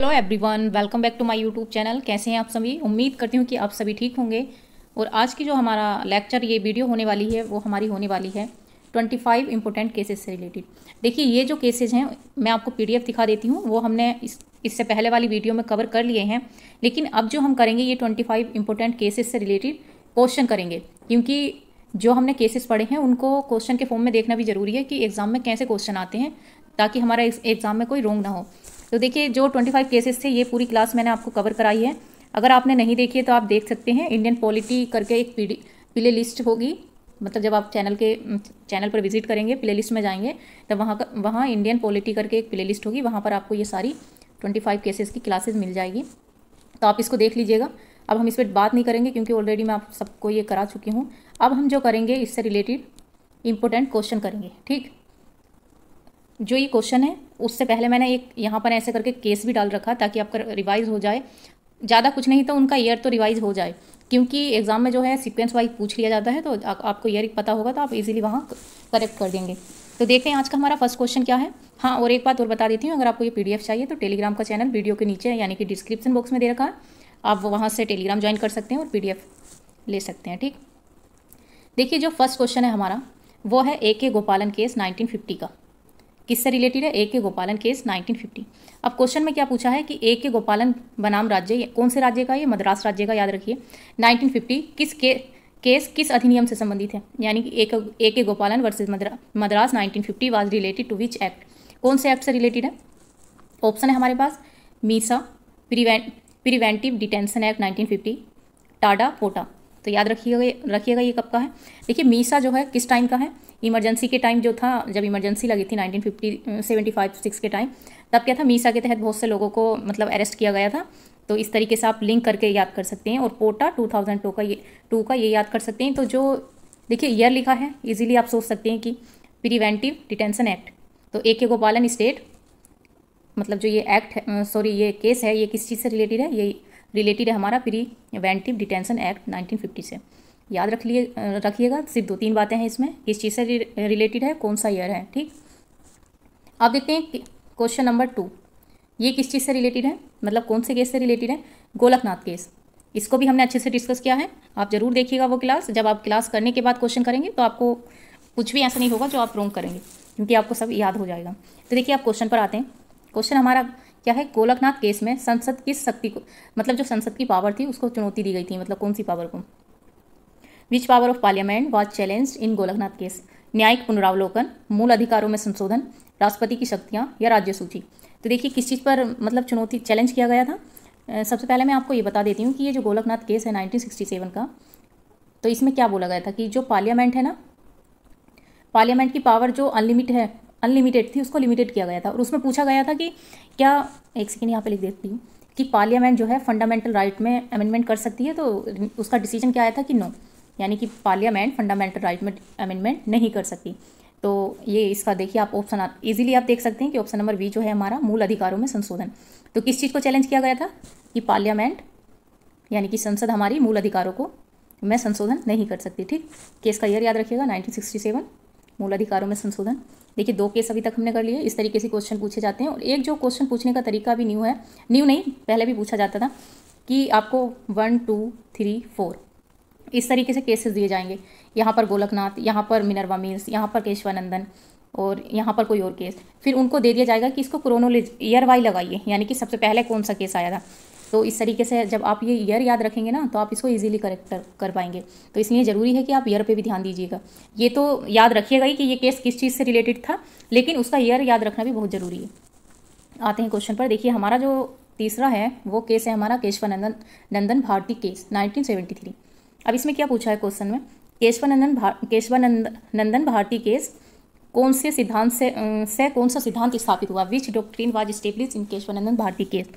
Hello everyone, welcome back to my YouTube channel. कैसे हैं आप सभी? उम्मीद करती हूँ कि आप सभी ठीक होंगे। और आज की जो हमारा लेक्चर ये वीडियो होने वाली है वो हमारी होने वाली है 25 इंपॉर्टेंट केसेस से रिलेटेड। देखिए, ये जो केसेस हैं मैं आपको पीडीएफ दिखा देती हूँ, वो हमने इससे पहले वाली वीडियो में कवर कर लिए हैं। लेकिन अब जो हम करेंगे ये 25 इंपॉर्टेंट केसेस से रिलेटेड क्वेश्चन करेंगे, क्योंकि जो हमने केसेस पढ़े हैं उनको क्वेश्चन के फॉर्म में देखना भी ज़रूरी है कि एग्ज़ाम में कैसे क्वेश्चन आते हैं, ताकि हमारा एग्ज़ाम में कोई रोंग ना हो। तो देखिए, जो 25 केसेस थे ये पूरी क्लास मैंने आपको कवर कराई है। अगर आपने नहीं देखी है तो आप देख सकते हैं। इंडियन पॉलिटी करके एक प्ले लिस्ट होगी, मतलब जब आप चैनल पर विजिट करेंगे, प्ले लिस्ट में जाएंगे, तब वहाँ इंडियन पॉलिटी करके एक प्ले लिस्ट होगी, वहाँ पर आपको ये सारी 25 केसेस की क्लासेस मिल जाएगी। तो आप इसको देख लीजिएगा। अब हम इस पर बात नहीं करेंगे क्योंकि ऑलरेडी मैं आप सबको ये करा चुकी हूँ। अब हम जो करेंगे इससे रिलेटेड इंपॉर्टेंट क्वेश्चन करेंगे, ठीक। जो ये क्वेश्चन है उससे पहले मैंने एक यहाँ पर ऐसे करके केस भी डाल रखा ताकि आपका रिवाइज हो जाए। ज़्यादा कुछ नहीं तो उनका ईयर तो रिवाइज हो जाए, क्योंकि एग्जाम में जो है सीक्वेंस वाइज पूछ लिया जाता है, तो आपको ईयर पता होगा तो आप इजीली वहाँ करेक्ट कर देंगे। तो देखते हैं आज का हमारा फर्स्ट क्वेश्चन क्या है। हाँ, और एक बात और बता देती हूँ, अगर आपको ये पीडीएफ चाहिए तो टेलीग्राम का चैनल वीडियो के नीचे यानी कि डिस्क्रिप्शन बॉक्स में दे रखा है, आप वहाँ से टेलीग्राम ज्वाइन कर सकते हैं और पीडीएफ ले सकते हैं, ठीक। देखिए, जो फर्स्ट क्वेश्चन है हमारा वो है ए के गोपालन केस 1950 का। किससे रिलेटेड है? ए के गोपालन केस 1950। अब क्वेश्चन में क्या पूछा है कि ए के गोपालन बनाम राज्य कौन से राज्य का? ये मद्रास राज्य का, याद रखिए। 1950 केस किस अधिनियम से संबंधित है? यानी कि A K Gopalan versus Madras 1950 was related to which act? कौन से एक्ट से रिलेटेड है? ऑप्शन है हमारे पास MISA, preventive detention act 1950, TADA, POTA. तो याद रखिएगा ये कब का है। देखिए, मीसा जो है किस टाइम का है? इमरजेंसी के टाइम जो था, जब इमरजेंसी लगी थी 1975-6 के टाइम, तब क्या था, मीसा के तहत बहुत से लोगों को मतलब अरेस्ट किया गया था। तो इस तरीके से आप लिंक करके याद कर सकते हैं। और पोटा 2002 का ये याद कर सकते हैं। तो जो देखिए ईयर लिखा है, इजीली आप सोच सकते हैं कि प्रिवेंटिव डिटेंशन एक्ट। तो ए के गोपालन स्टेट, मतलब जो ये एक्ट है, सॉरी ये केस है, ये किस चीज़ से रिलेटेड है? ये रिलेटेड है हमारा प्रिवेंटिव डिटेंशन एक्ट 1950 से। याद रखिएगा। सिर्फ 2-3 बातें हैं इसमें, किस चीज़ से रिलेटेड है, कौन सा ईयर है, ठीक। अब देखते हैं क्वेश्चन नंबर 2। ये किस चीज़ से रिलेटेड है, मतलब कौन से केस से रिलेटेड है? गोलकनाथ केस। इसको भी हमने अच्छे से डिस्कस किया है, आप जरूर देखिएगा वो क्लास। जब आप क्लास करने के बाद क्वेश्चन करेंगे तो आपको कुछ भी ऐसा नहीं होगा जो आप रॉन्ग करेंगे, क्योंकि आपको सब याद हो जाएगा। तो देखिए, आप क्वेश्चन पर आते हैं। क्वेश्चन हमारा क्या है? गोलकनाथ केस में संसद किस शक्ति को, मतलब जो संसद की पावर थी उसको चुनौती दी गई थी, मतलब कौन सी पावर को? Which power of parliament was challenge in Golaknath case? न्यायिक पुनरावलोकन, मूल अधिकारों में संशोधन, राष्ट्रपति की शक्तियाँ या राज्य सूची? तो देखिए, किस चीज़ पर मतलब चुनौती चैलेंज किया गया था? सबसे पहले मैं आपको ये बता देती हूँ कि ये जो गोलकनाथ केस है 1967 का, तो इसमें क्या बोला गया था कि जो पार्लियामेंट है ना, पार्लियामेंट की पावर जो अनलिमिटेड थी उसको लिमिटेड किया गया था। और उसमें पूछा गया था कि क्या, एक सेकेंड यहाँ पे लिख देती हूँ, कि पार्लियामेंट जो है फंडामेंटल राइट में अमेंडमेंट कर सकती है। तो उसका डिसीजन क्या आया था कि नो, यानी कि पार्लियामेंट फंडामेंटल राइट में अमेंडमेंट नहीं कर सकती। तो ये इसका देखिए आप ऑप्शन इजीली आप देख सकते हैं कि ऑप्शन नंबर बी जो है हमारा मूल अधिकारों में संशोधन। तो किस चीज़ को चैलेंज किया गया था? कि पार्लियामेंट यानी कि संसद हमारी मूल अधिकारों को में संशोधन नहीं कर सकती, ठीक। केस का ईयर याद रखिएगा 1967, मूल अधिकारों में संशोधन। देखिए, 2 केस अभी तक हमने कर लिए। इस तरीके से क्वेश्चन पूछे जाते हैं। और एक जो क्वेश्चन पूछने का तरीका भी न्यू है, न्यू नहीं, पहले भी पूछा जाता था कि आपको 1, 2, 3, 4 इस तरीके से केसेस दिए जाएंगे। यहाँ पर गोलकनाथ, यहाँ पर मिनर्वा मिल्स, यहाँ पर केशवानंदन, और यहाँ पर कोई और केस। फिर उनको दे दिया जाएगा कि इसको क्रोनोलॉजी ईयर वाइज लगाइए, यानी कि सबसे पहले कौन सा केस आया था। तो इस तरीके से जब आप ये ईयर याद रखेंगे ना, तो आप इसको इजीली करेक्ट कर पाएंगे। तो इसलिए ज़रूरी है कि आप ईयर पे भी ध्यान दीजिएगा। ये तो याद रखिएगा ही कि ये केस किस चीज़ से रिलेटेड था, लेकिन उसका ईयर याद रखना भी बहुत ज़रूरी है। आते हैं क्वेश्चन पर। देखिए, हमारा जो तीसरा है वो केस है हमारा केशवानंदन भारती केस 1973। अब इसमें क्या पूछा है क्वेश्चन में? केशवानंदन भारती केस कौन से सिद्धांत से कौन सा सिद्धांत स्थापित हुआ? Which doctrine was established in Keshavanandan Bharati case?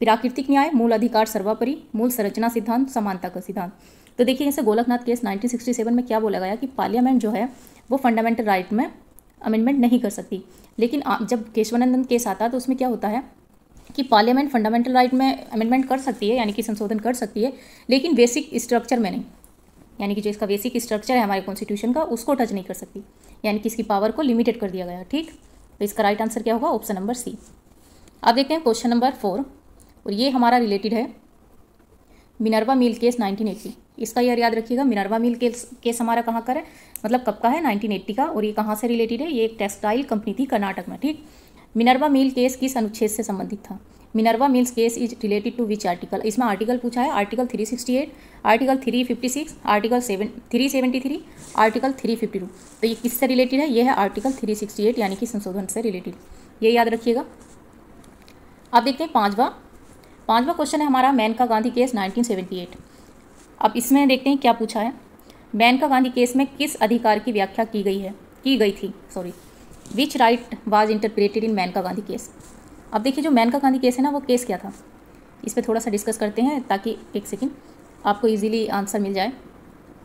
प्राकृतिक न्याय, मूल अधिकार सर्वोपरि, मूल संरचना सिद्धांत, समानता का सिद्धांत। तो देखिए, जैसे गोलकनाथ केस 1967 में क्या बोला गया कि पार्लियामेंट जो है वो फंडामेंटल राइट में अमेंडमेंट नहीं कर सकती। लेकिन जब केशवानंदन केस आता है तो उसमें क्या होता है कि पार्लियामेंट फंडामेंटल राइट में अमेंडमेंट कर सकती है, यानी कि संशोधन कर सकती है, लेकिन बेसिक स्ट्रक्चर में नहीं। यानी कि जो इसका बेसिक स्ट्रक्चर है हमारे कॉन्स्टिट्यूशन का, उसको टच नहीं कर सकती, यानी कि इसकी पावर को लिमिटेड कर दिया गया, ठीक। तो इसका राइट आंसर क्या होगा? Option number C. अब देखते हैं क्वेश्चन नंबर 4 और ये हमारा रिलेटेड है मिनर्वा मिल केस 1980। इसका ईयर याद रखिएगा। मिनर्वा मिल केस हमारा कहाँ का है, मतलब कब का है, 1980 का। और ये कहाँ से रिलेटेड है, ये एक टेक्सटाइल कंपनी थी कर्नाटक में, ठीक। मिनर्वा मिल केस किस अनुच्छेद से संबंधित था? Minerva Mills case is related to which article? इसमें आर्टिकल पूछा है, आर्टिकल 368, आर्टिकल 356, आर्टिकल 373, आर्टिकल 352। तो ये किससे रिलेटेड है? ये है आर्टिकल 368 यानी कि संशोधन से रिलेटेड, ये याद रखिएगा। अब देखते हैं पांचवा क्वेश्चन है हमारा मेनका गांधी केस 1978। अब इसमें देखते हैं क्या पूछा है। मेनका गांधी केस में किस अधिकार की व्याख्या की गई थी which right was interpreted in Maneka Gandhi case. अब देखिए जो मेनका गांधी केस है ना, वो केस क्या था, इस पर थोड़ा सा डिस्कस करते हैं ताकि एक सेकेंड आपको इजीली आंसर मिल जाए।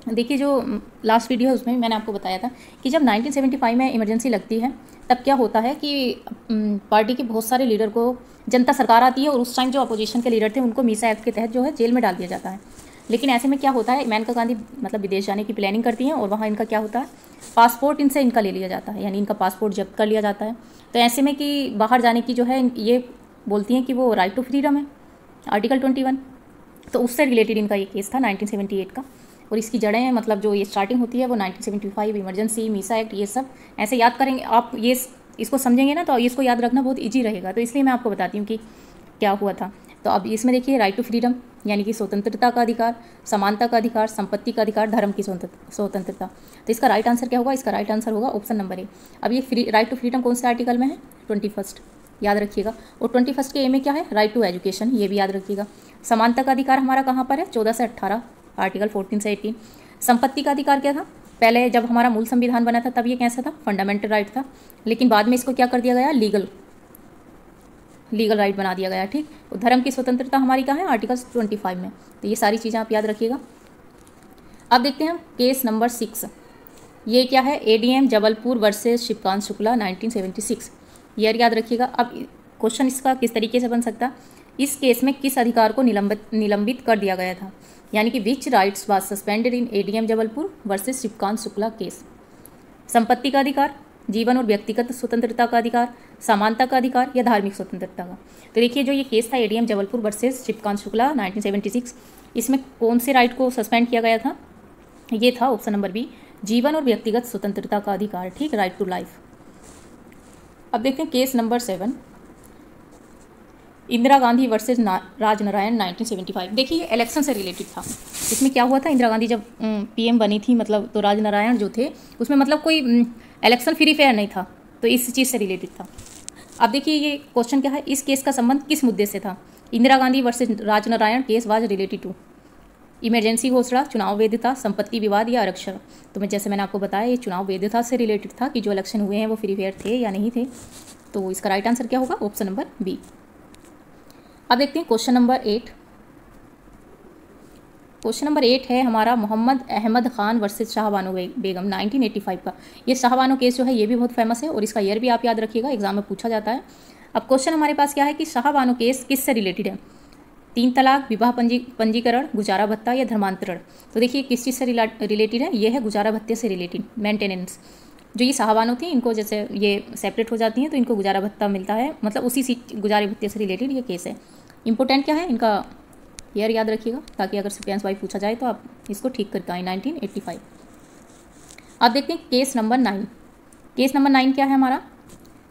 देखिए जो लास्ट वीडियो है उसमें मैंने आपको बताया था कि जब 1975 में इमरजेंसी लगती है तब क्या होता है कि पार्टी के बहुत सारे लीडर को जनता सरकार आती है और उस टाइम जो अपोजिशन के लीडर थे उनको मीसा एक्ट के तहत जो है जेल में डाल दिया जाता है। लेकिन ऐसे में क्या होता है, मेनका गांधी मतलब विदेश जाने की प्लानिंग करती हैं और वहाँ इनका क्या होता है, पासपोर्ट इनसे इनका ले लिया जाता है, यानी इनका पासपोर्ट जब्त कर लिया जाता है। तो ऐसे में कि बाहर जाने की जो है ये बोलती हैं कि वो राइट टू फ्रीडम है, आर्टिकल 21। तो उससे रिलेटेड इनका ये केस था 1978 का। और इसकी जड़ें मतलब जो ये स्टार्टिंग होती है वो 1975, इमरजेंसी, मीसा एक्ट, ये सब ऐसे याद करेंगे आप, ये इसको समझेंगे ना तो इसको याद रखना बहुत ईजी रहेगा। तो इसलिए मैं आपको बताती हूँ कि क्या हुआ था। तो अब इसमें देखिए राइट टू फ्रीडम यानी कि स्वतंत्रता का अधिकार, समानता का अधिकार, संपत्ति का अधिकार, धर्म की स्वतंत्रता। तो इसका राइट आंसर क्या होगा? इसका राइट आंसर होगा ऑप्शन नंबर ए। अब ये राइट टू फ्रीडम कौन से आर्टिकल में है? 21, याद रखिएगा। और 21 के ए में क्या है? राइट टू एजुकेशन, ये भी याद रखिएगा। समानता का अधिकार हमारा कहाँ पर है? 14 से 18, आर्टिकल 14 से 18। संपत्ति का अधिकार क्या था? पहले जब हमारा मूल संविधान बना था तब ये कैसा था? फंडामेंटल राइट था, लेकिन बाद में इसको क्या कर दिया गया? लीगल राइट बना दिया गया, ठीक। और धर्म की स्वतंत्रता हमारी कहाँ है? आर्टिकल 25 में। तो ये सारी चीज़ें आप याद रखिएगा। अब देखते हैं केस नंबर 6। ये क्या है? ADM Jabalpur versus Shivkant Shukla 1976, year याद रखिएगा। अब क्वेश्चन इसका किस तरीके से बन सकता है, इस केस में किस अधिकार को निलंबित कर दिया गया था, यानी कि which rights was suspended in ADM Jabalpur versus Shivkant Shukla case. संपत्ति का अधिकार, जीवन और व्यक्तिगत स्वतंत्रता का अधिकार, समानता का अधिकार या धार्मिक स्वतंत्रता का। तो देखिए जो ये केस था एडीएम जबलपुर वर्सेस शिवकांत शुक्ला 1976, इसमें कौन से राइट को सस्पेंड किया गया था? ये था ऑप्शन नंबर बी, जीवन और व्यक्तिगत स्वतंत्रता का अधिकार, ठीक, राइट टू लाइफ। अब देखते हैं case number 7, Indira Gandhi versus Rajnarayan 1975। देखिए ये इलेक्शन से रिलेटेड था। इसमें क्या हुआ था, इंदिरा गांधी जब पीएम बनी थी मतलब, तो राजनारायण जो थे उसमें मतलब कोई इलेक्शन फ्री फेयर नहीं था, तो इस चीज़ से रिलेटेड था। अब देखिए ये क्वेश्चन क्या है, इस केस का संबंध किस मुद्दे से था? Indira Gandhi versus Rajnarain case was related to emergency घोषणा, चुनाव वैधता, संपत्ति विवाद या आरक्षण। तो जैसे मैंने आपको बताया ये चुनाव वैधता से रिलेटेड था कि जो इलेक्शन हुए हैं वो फ्री फेयर थे या नहीं थे। तो इसका राइट आंसर क्या होगा? Option number B. अब देखते हैं क्वेश्चन नंबर 8। क्वेश्चन नंबर 8 है हमारा मोहम्मद अहमद खान वर्सेस शाहबानो बेगम 1985 का। ये शाहबानो केस जो है ये भी बहुत फेमस है और इसका ईयर भी आप याद रखिएगा, एग्जाम में पूछा जाता है। अब क्वेश्चन हमारे पास क्या है कि शाहबानो केस किससे रिलेटेड है? 3 तलाक, विवाह पंजीकरण, गुजारा भत्ता या धर्मांतरण। तो देखिए किस चीज़ से रिलेटेड है? ये है गुजारा भत्ते से रिलेटेड, मेंटेनेंस। जो ये शाहबानो थी इनको जैसे ये सेपरेट हो जाती हैं तो इनको गुजारा भत्ता मिलता है, मतलब उसी गुजारे भत्ते से रिलेटेड ये केस है। इंपॉर्टेंट क्या है इनका ईयर याद रखिएगा ताकि अगर सिक्वेंस वाइज पूछा जाए तो आप इसको ठीक करके आए, 1985। अब देखते हैं केस नंबर 9। केस नंबर 9 क्या है हमारा?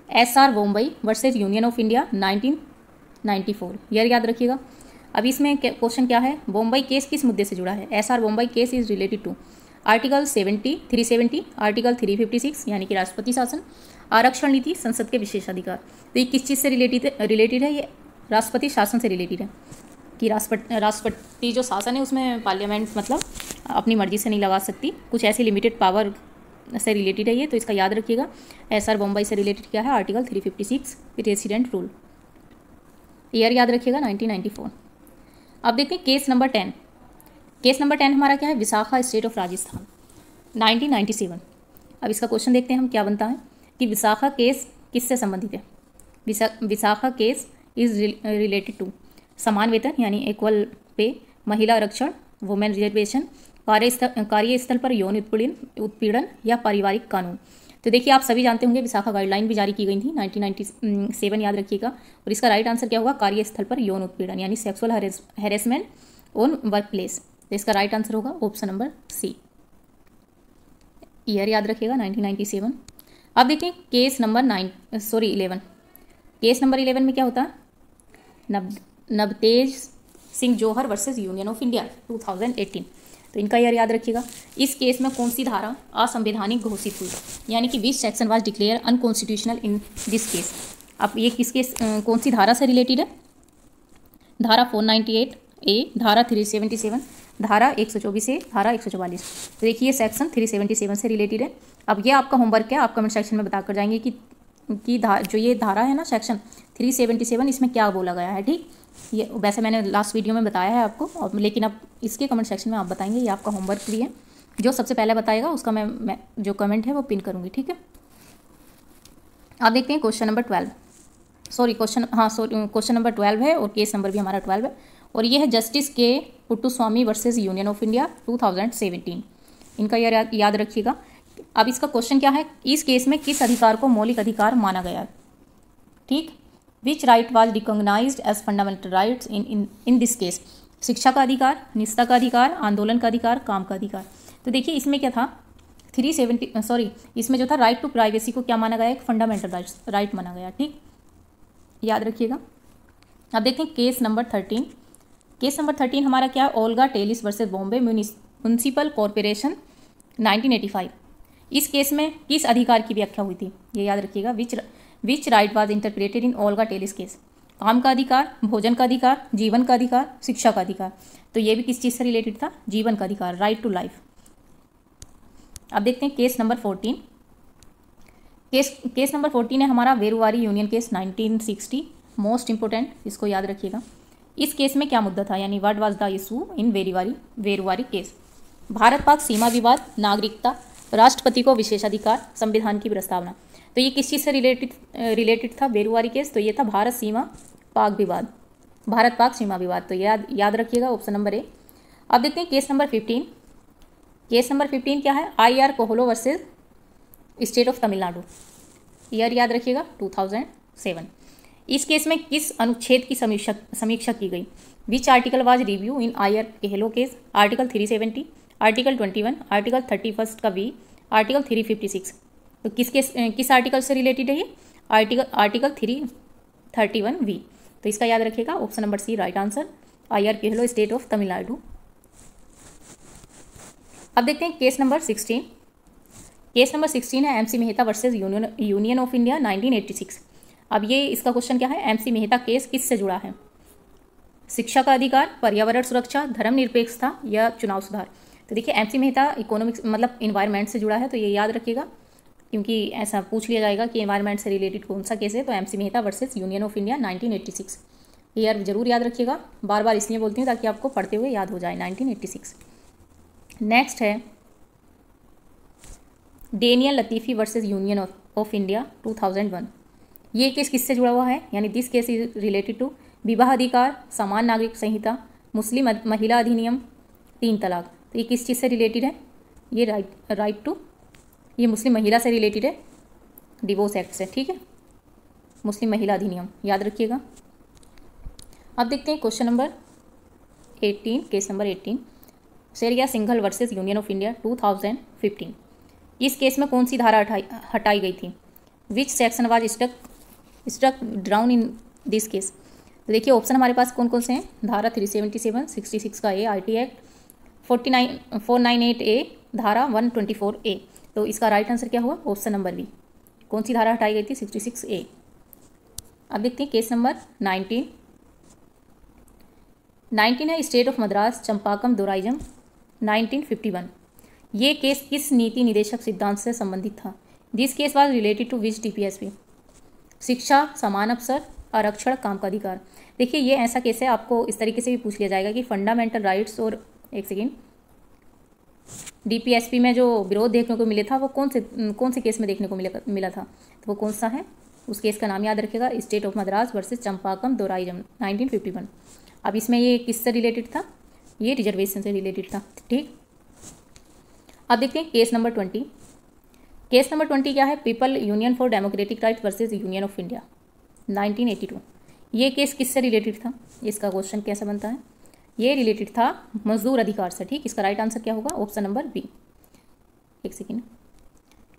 SR Bommai versus union of India 1994, year याद रखिएगा। अब इसमें क्वेश्चन क्या है, बॉम्बई केस किस मुद्दे से जुड़ा है? SR Bommai case is related to article 370, article 356 यानी कि राष्ट्रपति शासन, आरक्षण नीति, संसद के विशेषाधिकार। तो ये किस चीज़ से रिलेटेड है? ये राष्ट्रपति शासन से रिलेटेड है कि राष्ट्रपति जो शासन है उसमें पार्लियामेंट मतलब अपनी मर्जी से नहीं लगा सकती, कुछ ऐसी लिमिटेड पावर से रिलेटेड है ये। तो इसका याद रखिएगा। एसआर बॉम्बई से रिलेटेड क्या है? आर्टिकल 356 रेसिडेंट रूल, ईयर याद रखिएगा 1994। अब देखते हैं केस नंबर 10। केस नंबर 10 हमारा क्या है? Vishakha state of Rajasthan 1997। अब इसका क्वेश्चन देखते हैं हम क्या बनता है कि विशाखा केस किससे संबंधित है? Vishaka case is related to समान वेतन यानी इक्वल पे, महिला आरक्षण, वुमेन रिजर्वेशन, कार्यस्थल पर यौन उत्पीड़न या पारिवारिक कानून। तो देखिए आप सभी जानते होंगे विशाखा गाइडलाइन भी जारी की गई थी 1997, याद रखिएगा। और इसका राइट आंसर क्या होगा, कार्यस्थल पर यौन उत्पीड़न यानी sexual harassment on work place. तो इसका राइट आंसर होगा ऑप्शन नंबर सी। ईयर याद रखिएगा 1997। अब देखिए केस नंबर 11। केस नंबर 11 में क्या होता है, नवतेज सिंह जौहर वर्सेस यूनियन ऑफ इंडिया 2018। तो इनका ईयर याद रखिएगा। इस केस में कौन सी धारा असंवैधानिक घोषित हुई, यानी कि विच section was declare unconstitutional in this case. अब ये किस केस कौन सी धारा से रिलेटेड है, धारा 498 ए, धारा 377, धारा 124 ए, धारा 144। तो देखिए ये सेक्शन 377 से रिलेटेड है। अब ये आपका होमवर्क है, आप कमेंट सेक्शन में बताकर जाएंगे कि जो ये धारा है ना सेक्शन 377, इसमें क्या बोला गया है। ठीक, ये वैसे मैंने लास्ट वीडियो में बताया है आपको, और लेकिन अब इसके कमेंट सेक्शन में आप बताएंगे, ये आपका होमवर्क भी है। जो सबसे पहले बताएगा उसका मैं जो कमेंट है वो पिन करूँगी। ठीक है, आप देखते हैं क्वेश्चन नंबर 12, क्वेश्चन नंबर 12 है और केस नंबर भी हमारा 12 है। और ये है जस्टिस के Puttaswamy versus union of India 2017। इनका याद रखिएगा। अब इसका क्वेश्चन क्या है, इस केस में किस अधिकार को मौलिक अधिकार माना गया। ठीक, which right was recognised as fundamental rights in this case. शिक्षा का अधिकार, निजता का अधिकार, आंदोलन का अधिकार, काम का अधिकार। तो देखिए इसमें क्या था, इसमें जो था राइट टू प्राइवेसी को क्या माना गया, एक फंडामेंटल राइट माना गया। ठीक, याद रखिएगा। अब देखें केस नंबर 13। केस नंबर 13 हमारा क्या है, Olga Tellis versus Bombay municipal corporation 1985। इस केस में किस अधिकार की व्याख्या हुई थी, ये याद रखिएगा। Which right was interpreted in Olga Tellis case. काम का अधिकार, भोजन का अधिकार, जीवन का अधिकार, शिक्षा का अधिकार। तो ये भी किस चीज़ से रिलेटेड था, जीवन का अधिकार, राइट टू लाइफ। अब देखते हैं केस नंबर 14। केस नंबर 14 है हमारा वेरुवारी यूनियन केस 1960, मोस्ट इंपोर्टेंट, इसको याद रखिएगा। इस केस में क्या मुद्दा था, यानी what was the issue in Beruvari case. Bharat Pak सीमा विवाद, नागरिकता, राष्ट्रपति को विशेषाधिकार, संविधान की प्रस्तावना। तो ये किस चीज़ से रिलेटेड था वेरुवारी केस, तो ये था भारत पाक सीमा विवाद। तो याद रखिएगा ऑप्शन नंबर ए। अब देखते हैं केस नंबर 15। केस नंबर 15 क्या है, IR Coelho versus state of Tamil Nadu. Year याद रखिएगा 2007। इस केस में किस अनुच्छेद की समीक्षा की गई, which article was review in IR Coelho case. Article 370, article 21, article 31 का V, आर्टिकल 356। तो किस आर्टिकल से रिलेटेड है ये, आर्टिकल 331V। तो इसका याद रखिएगा option number C right answer, IR Coelho state of Tamil Nadu. अब देखते हैं केस नंबर 16। केस नंबर 16 है MC Mehta versus union of India 1986। अब ये इसका क्वेश्चन क्या है, MC मेहता केस किस से जुड़ा है, शिक्षा का अधिकार, पर्यावरण सुरक्षा, धर्मनिरपेक्षता या चुनाव सुधार। तो देखिए MC मेहता इकोनॉमिक्स मतलब इन्वायरमेंट से जुड़ा है, तो ये याद रखिएगा क्योंकि ऐसा पूछ लिया जाएगा कि इन्वायरमेंट से रिलेटेड कौन सा केस है। तो MC Mehta versus union of India 1986, year जरूर याद रखिएगा। बार बार इसलिए बोलती हूँ ताकि आपको पढ़ते हुए याद हो जाए, 1986। नेक्स्ट है Daniel Latifi versus union of India 2001। ये केस किससे जुड़ा हुआ है, यानी this case is related to विवाह अधिकार, समान नागरिक संहिता, मुस्लिम महिला अधिनियम, 3 तलाक। तो ये किस चीज़ से रिलेटेड है, ये राइट टू, ये मुस्लिम महिला से रिलेटेड है, डिवोर्स एक्ट से। ठीक है, मुस्लिम महिला अधिनियम याद रखिएगा। अब देखते हैं question number 18। Case number 18 Shreya Singhal versus union of India 2015। इस केस में कौन सी धारा हटाई गई थी, which section was struck down in this case. तो देखिए ऑप्शन हमारे पास कौन कौन से हैं, धारा 377, 66 का A IT एक्ट, 498 A, धारा 124 A। तो इसका राइट आंसर क्या हुआ, ऑप्शन नंबर बी। कौन सी धारा हटाई गई थी, 66 A। अब देखते हैं केस नंबर 19 है स्टेट ऑफ मद्रास चंपाकम दोराइजम 1951। ये केस किस नीति निदेशक सिद्धांत से संबंधित था, this case was related to which DPSP। शिक्षा, समान अवसर, आरक्षण, काम का अधिकार। देखिए ये ऐसा केस है, आपको इस तरीके से भी पूछ लिया जाएगा कि फंडामेंटल राइट्स और एक सेकेंड DPSP में जो विरोध देखने को मिले था वो कौन से केस में देखने को मिला था, तो वो कौन सा है, उस केस का नाम याद रखिएगा, स्टेट ऑफ मद्रास वर्सेस चंपाकम दोराइजम 1951। अब इसमें ये किससे रिलेटेड था, ये रिजर्वेशन से रिलेटेड था। ठीक, अब देखते हैं केस नंबर 20। केस नंबर 20 क्या है, people union for democratic right versus union of India 1982। ये केस किससे रिलेटेड था, इसका क्वेश्चन कैसे बनता है, ये रिलेटेड था मजदूर अधिकार से। ठीक, इसका राइट आंसर क्या होगा, ऑप्शन नंबर बी। एक सेकेंड,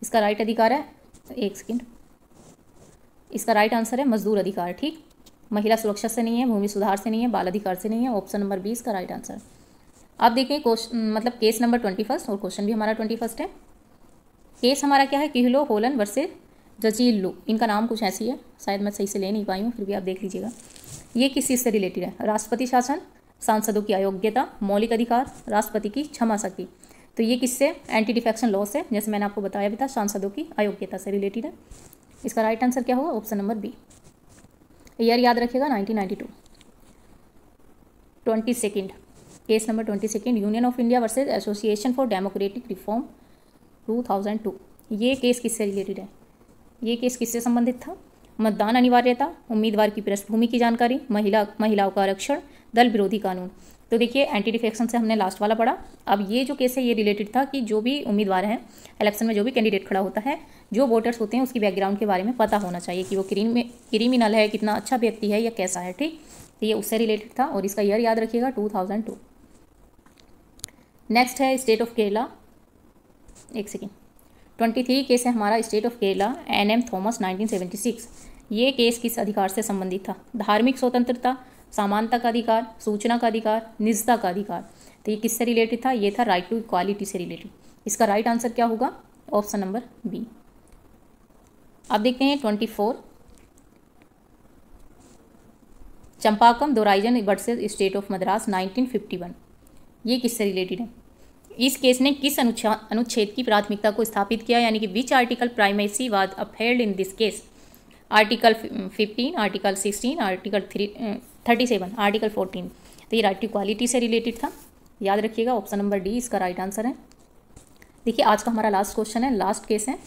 इसका राइट अधिकार है, एक सेकेंड, इसका राइट आंसर है मजदूर अधिकार। ठीक, महिला सुरक्षा से नहीं है, भूमि सुधार से नहीं है, बाल अधिकार से नहीं है, ऑप्शन नंबर बी इसका राइट आंसर। आप देखें क्वेश्चन मतलब केस नंबर 21 और क्वेश्चन भी हमारा 21 है। केस हमारा क्या है, किहलो होलन वर्सेस जजील्लू, इनका नाम कुछ ऐसी है, शायद मैं सही से ले नहीं पाई हूँ, फिर भी आप देख लीजिएगा। ये किस चीज़ से रिलेटेड है, राष्ट्रपति शासन, सांसदों की अयोग्यता, मौलिक अधिकार, राष्ट्रपति की क्षमा शक्ति। तो ये किससे, एंटी डिफेक्शन लॉ से, जैसे मैंने आपको बताया भी था, सांसदों की अयोग्यता से रिलेटेड है। इसका राइट आंसर क्या होगा, ऑप्शन नंबर बी। ईयर याद रखिएगा 1992। 22nd, case number 22, union of India versus association for democratic reform 2002। ये केस किससे रिलेटेड है, ये केस किससे संबंधित था, मतदान अनिवार्यता, उम्मीदवार की पृष्ठभूमि की जानकारी, महिलाओं का आरक्षण, दल विरोधी कानून। तो देखिए एंटी डिफेक्शन से हमने लास्ट वाला पढ़ा। अब ये जो केस है ये रिलेटेड था कि जो भी उम्मीदवार हैं इलेक्शन में, जो भी कैंडिडेट खड़ा होता है, जो वोटर्स होते हैं उसकी बैकग्राउंड के बारे में पता होना चाहिए कि वो क्रिमिनल है, कितना अच्छा व्यक्ति है या कैसा है। ठीक, तो ये उससे रिलेटेड था और इसका ईयर याद रखिएगा 2002। नेक्स्ट है स्टेट ऑफ केरला। एक सेकेंड, 23 केस है हमारा state of Kerala, NM Thomas 1976। ये केस किस अधिकार से संबंधित था, धार्मिक स्वतंत्रता, समानता का अधिकार, सूचना का अधिकार, निजता का अधिकार। तो ये किससे रिलेटेड था, ये था राइट टू इक्वालिटी से रिलेटेड। इसका राइट आंसर क्या होगा, ऑप्शन नंबर बी। अब देखते हैं 24, चंपाकम दोराइजन वर्सेज स्टेट ऑफ मद्रास 1951। ये किससे रिलेटेड है, इस केस ने किस अनुच्छेद की प्राथमिकता को स्थापित किया, यानी कि which article primacy was upheld in this case, article 15, article 16, article 37, article 14। तो ये राइट टू इक्वालिटी से रिलेटेड था, याद रखिएगा ऑप्शन नंबर डी इसका राइट आंसर है। देखिए आज का हमारा लास्ट क्वेश्चन है, लास्ट केस है,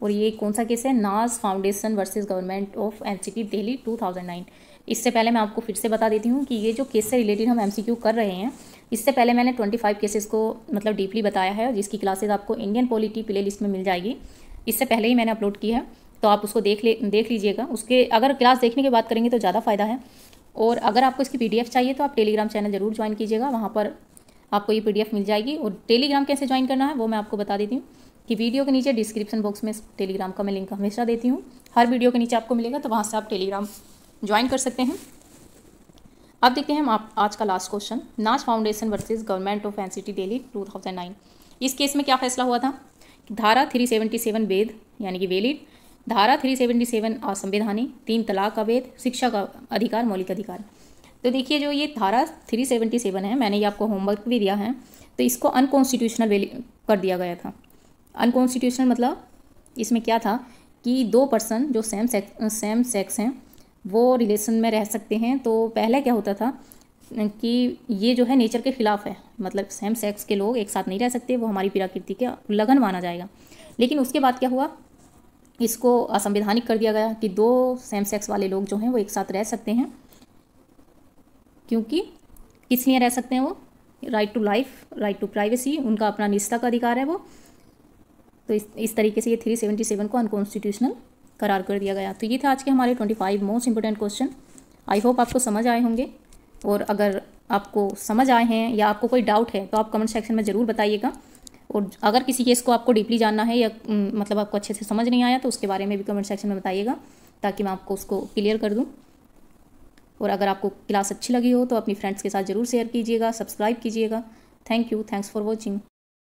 और ये कौन सा केस है, नाज foundation versus government of NCT Delhi 2009। इससे पहले मैं आपको फिर से बता देती हूँ कि ये जो केस से रिलेटेड हम MCQ कर रहे हैं, इससे पहले मैंने 25 केसेस को मतलब डीपली बताया है, जिसकी क्लासेस आपको इंडियन पॉलिटी प्ले लिस्ट में मिल जाएगी। इससे पहले ही मैंने अपलोड की है, तो आप उसको देख लीजिएगा। उसके अगर क्लास देखने के बाद करेंगे तो ज़्यादा फ़ायदा है। और अगर आपको इसकी PDF चाहिए तो आप टेलीग्राम चैनल ज़रूर ज्वाइन कीजिएगा, वहाँ पर आपको ये PDF मिल जाएगी। और टेलीग्राम कैसे ज्वाइन करना है वो मैं आपको बता देती हूँ कि वीडियो के नीचे डिस्क्रिप्शन बॉक्स में टेलीग्राम का मैं लिंक हमेशा देती हूँ, हर वीडियो के नीचे आपको मिलेगा, तो वहाँ से आप टेलीग्राम ज्वाइन कर सकते हैं। अब देखते हैं हम आज का लास्ट क्वेश्चन, नाज foundation versus government of NCT Delhi 2009। इस केस में क्या फैसला हुआ था, धारा 377 वैध यानी कि वैलिड, धारा 377 असंवैधानिक, 3 तलाक अवैध, शिक्षा का अधिकार मौलिक अधिकार। तो देखिए जो ये धारा 377 है, मैंने ये आपको होमवर्क भी दिया है, तो इसको अनकॉन्स्टिट्यूशनल कर दिया गया था। अनकॉन्स्टिट्यूशनल मतलब इसमें क्या था कि 2 पर्सन जो सेम सेक्स हैं वो रिलेशन में रह सकते हैं। तो पहले क्या होता था कि ये जो है नेचर के खिलाफ है, मतलब सेम सेक्स के लोग एक साथ नहीं रह सकते, वो हमारी प्रकृति के उल्लंघन माना जाएगा। लेकिन उसके बाद क्या हुआ, इसको असंवैधानिक कर दिया गया कि 2 सेम सेक्स वाले लोग जो हैं वो एक साथ रह सकते हैं। क्योंकि किस लिए रह सकते हैं वो, right to life, right to privacy, उनका अपना निजता का अधिकार है वो। तो इस तरीके से ये 377 को अनकॉन्स्टिट्यूशनल करार कर दिया गया। तो ये था आज के हमारे 25 most important question. I hope आपको समझ आए होंगे, और अगर आपको समझ आए हैं या आपको कोई डाउट है तो आप कमेंट सेक्शन में ज़रूर बताइएगा। और अगर किसी केस को आपको डीपली जानना है या मतलब आपको अच्छे से समझ नहीं आया तो उसके बारे में भी कमेंट सेक्शन में बताइएगा, ताकि मैं आपको उसको क्लियर कर दूँ। और अगर आपको क्लास अच्छी लगी हो तो अपनी फ्रेंड्स के साथ ज़रूर शेयर कीजिएगा, सब्सक्राइब कीजिएगा। Thank you, thanks for watching.